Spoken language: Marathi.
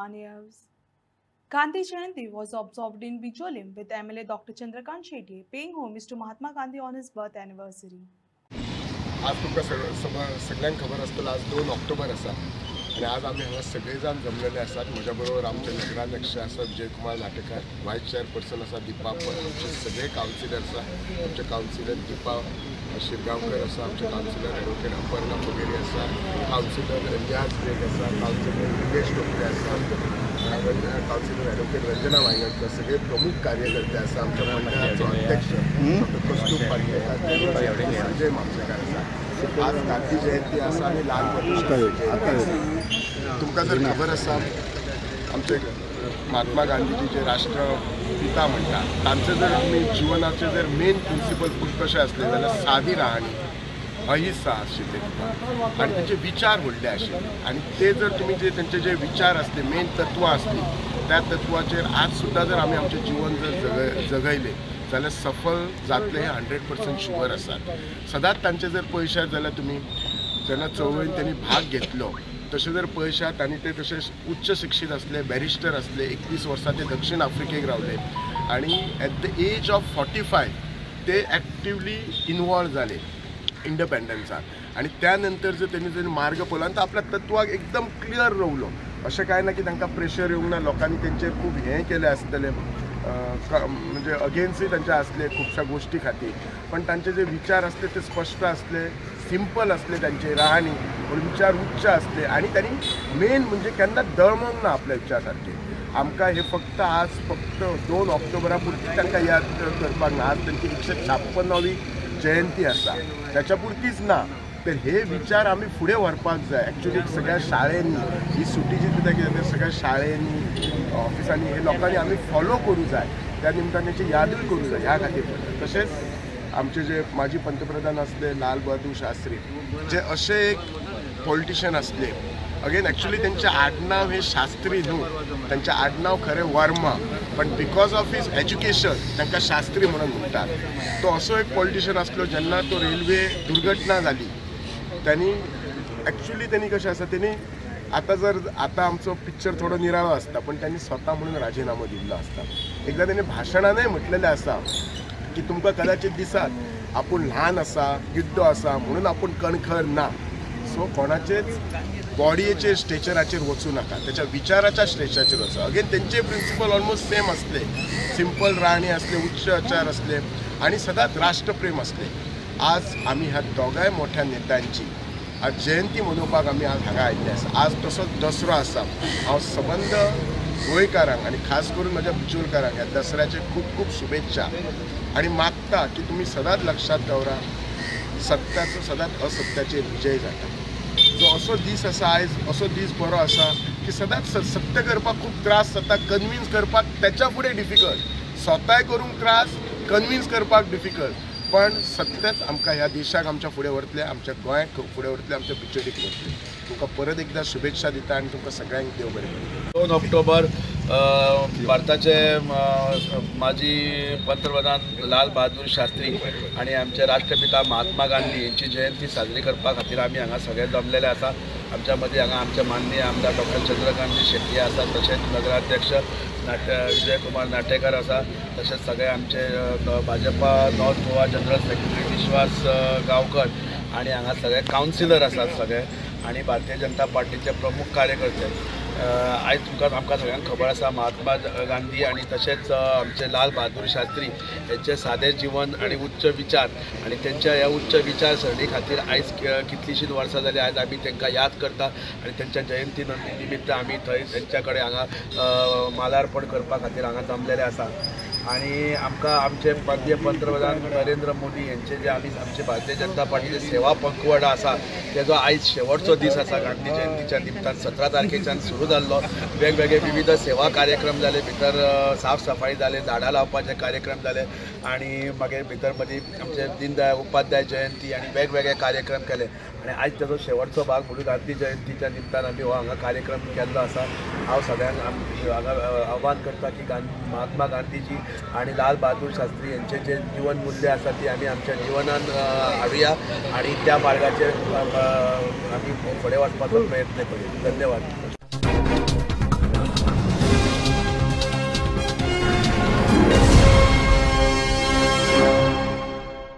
One News. Gandhi Jayanti was observed in Bicholim with MLA Dr. Chandrakant Shetty paying homage to Mahatma Gandhi on his birth anniversary. आज तुमकां सगळ्यांक खबर आसतलो आज 2 ऑक्टोबर आसा आणि आज आम्ही हांगा सगळे जाण जमलेले आसात। म्हज्या बरोबर आमचे नगराध्यक्ष आसा विजयकुमार नाटेकार, व्हायस चेअरपर्सन आसा दीपा पण, आमचे सगळे काउन्सिलर आसा, आमचे काउन्सिलर दीपा शिरगांवकर आसा, आमचे काउन्सिलर ॲडव्होकेट अपर्णा पुगेरी आसा, काउन्सिलर रियाज बेग आसा, काउन्सिलर निलेश टोपले आसा, काउन्सिलर ॲडव्होकेट रंजना वांगडकर, सगळे प्रमुख कार्यकर्ते आसा, आमच्या मंडळाचो अध्यक्ष डॉक्टर कस्तूर पाटणेकर, संजय मामलेकार आसा। आज गांधी जयंती आसा आणि लाल तुमकां जर खबर आसा आमचे महात्मा गांधीजी जे राष्ट्रपिता म्हणटात तांचे जर आमी जिवनाचे जर मेन प्रिंसिपल कशें आसले जाल्यार सादी राहणी, अहिंसा आशिल्ले आणि त्यांचे विचार व्हडले आशिल्ले आणि ते जर तुम्ही जे त्यांचे जे विचार असले मेन तत्वां असली त्या तत्वाचेर आज सुद्धा जर आमी आमचे जीवन जर जगयले जाल्यार सफल जातले 100% शुअर आसात। सदांच तांचे जर पळयशात जाल्यार तुमी जेन्ना चळवळीन त्यांनी भाग घेतलो तसे जर पळयशात आणि ते तसे उच्च शिक्षित असले, बॅरिस्टर असले, 21 वर्सां ते दक्षिण आफ्रिकेक रावले आणि ॲट द एज ऑफ 45 ते ॲक्टिवली इन्वॉल्व झाले इंडिपेंडन्सात आणि त्यानंतर जर त्यांनी जर मार्ग पळयला तर आपल्या तत्वाक एकदम क्लियर रावलो। अशें काय ना की तांकां प्रेशर येवंक ना, लोकांनी तेंचेर खूब हें केलें आसतलें म्हणजे अगेन्स्टूय तांचे आसले खुबश्या गोष्टी खातीर, पण तांचे जे विचार असले ते स्पष्ट असले, सिंपल असले तांचे राहणी, पण विचार उच्च असले आणि त्यांनी मेन म्हणजे केन्ना दळमंग ना आपल्या विचार सारखे। आमकां हे फक्त 2 ऑक्टोबरा पुरती तांकां याद करपाक ना, आज तांची 156वी जयंती आसा त्याच्या पुरतीच ना, तर हे विचार आम्ही पुढे व्हरपाक जाय। ॲक्च्युली सगळ्या शाळेंनी ही सुटीची सुद्दां कितें तें सगळ्या शाळेंनी ऑफिसांनी हे लोकांनी आम्ही फॉलो करूं जाय, त्या निमतान त्याची यादूय करूं जाय ह्या खातीर। तशेंच आमचे जे माजी पंतप्रधान असले लाल बहादूर शास्त्री जे असे एक पॉलिटिशियन असले, अगेन ॲक्च्युली त्यांचे आडनाव हे शास्त्री न्हू, त्यांचे आडनाव खरे वर्मा, पण बिकॉज ऑफ हिज एज्युकेशन तांकां शास्त्री म्हणून म्हणटात। तो असो एक पॉलिटिशियन असलो जेन्ना तो रेल्वे दुर्घटना जाली त्यांनी ॲक्च्युली कशें आसा त्यांनी आता आमचो पिक्चर थोडो निराळो असता पण त्यांनी स्वतः म्हणून राजीनामो दिल्लो असता। एकदा त्यांनी भाशणानय म्हटलेलें आसा की तुमकां कदाचित दिसात आपूण ल्हान आसा, गिड्डो आसा म्हणून आपूण कणखर ना, सो कोणाचेच बॉडीचे स्टेचराचेर वचूं नाका, त्याच्या विचाराच्या स्टेचराचेर वचा। अगेन तेंचे प्रिंसिपल ऑलमोस्ट सेम असले, सिंपल राहणी असले, उच्च आचार असले आणि सदांच राष्ट्रप्रेम असले। आज आम्ही ह्या दोगांय मोठ्या नेत्यांची आज जयंती मनोवपाक आम्ही आज हांगा आयिल्ले आसा। आज तसोच दसरो आसा। हांव सबंद गोंयकारांक आणि खास करून माझ्या बिचोलकारांक ह्या दसऱ्याचे खूप खूप शुभेच्छा आणि मागता की तुम्ही सदांच लक्षात दवरा सत्याचो सदांच असत्याचेर विजय जाता। जो असो दीस आसा आयज असो दीस बरो आसा की सदांच सत्य करपाक खूप त्रास जाता, कन्विन्स करपाक त्याच्या फुडें डिफिकल्ट, स्वताय करूंक त्रास, कन्विन्स करपाक डिफिकल्ट, पण सत्यच आमकां ह्या देशाक आमच्या फुडें व्हरतले, आमच्या गोंयाक फुडें व्हरतले, आमच्या बिचोलीक व्हरतले। तुमकां परत एकदा शुभेच्छा दिता आणि तुमकां सगळ्यांक देव बरें करूं। 2 ऑक्टोबर भारताचे माजी पंतप्रधान लाल बहादूर शास्त्री आणि आमचे राष्ट्रपिता महात्मा गांधी यांची जयंती साजरी करपा खातीर आमी हांगा सगळे जमलेले आसा। आमच्या मदीं हांगा आमचे माननीय आमदार डॉक्टर चंद्रकांत शेट्टी आसा, तशेंच नगराध्यक्ष विजयकुमार नाटेकर आसा, तशेंच सगळे आमचे Bhajpa north Goa general secretary Vishwas Gaonkar आणि हांगा सगळे काउन्सिलर आसात सगळे आणि भारतीय जनता पार्टीचे प्रमुख कार्यकर्ते। आयज आमकां सगळ्यांक खबर आसा महात्मा गांधी आणि तशेंच आमचे लाल बहादूर शास्त्री यांचे सादे जीवन आणि उच्च विचार आणि त्यांच्या ह्या उच्च विचारसरणी खातीर आयज कितलीशींच वर्सां जाली आयज आमी तांकां याद करता आणि त्यांच्या जयंती निमित्त आमी थंय त्यांच्या कडेन हांगा मालार्पण करपा खातीर हांगा जमलेले आसा। आणि आमकां आमचे माननीय पंतप्रधान नरेंद्र मोदी यांचे जे आमचे भारतीय जनता पार्टीचे सेवा पंखवाडा आसा तेजो आयज शेवटचो दीस आसा। गांधी जयंतीच्या निमतान 17 तारखेच्यान सुरू जाल्लो, वेगवेगळे विविध सेवा कार्यक्रम जाले, भितर साफ सफाई जाले, झाडां लावपाचे कार्यक्रम जाले आणि मागीर भितर मदीं आमचे दीनदयाळ उपाध्याय जयंती आणि वेगवेगळे कार्यक्रम केले आणि आयज तेजो शेवटचो भाग म्हणून गांधी जयंतीच्या निमतान आमी हो हांगा कार्यक्रम केल्लो आसा। हांव सगळ्यांक हांगा आव्हान करता की महात्मा गांधीजी आणि लाल बहादूर शास्त्री यांचे जे जीवन मूल्य आसा ती आमी आमच्या जिवनान हाडुया आणि त्या मार्गाचेर आमी फुडें वचपाचो प्रयत्न करूया। धन्यवाद।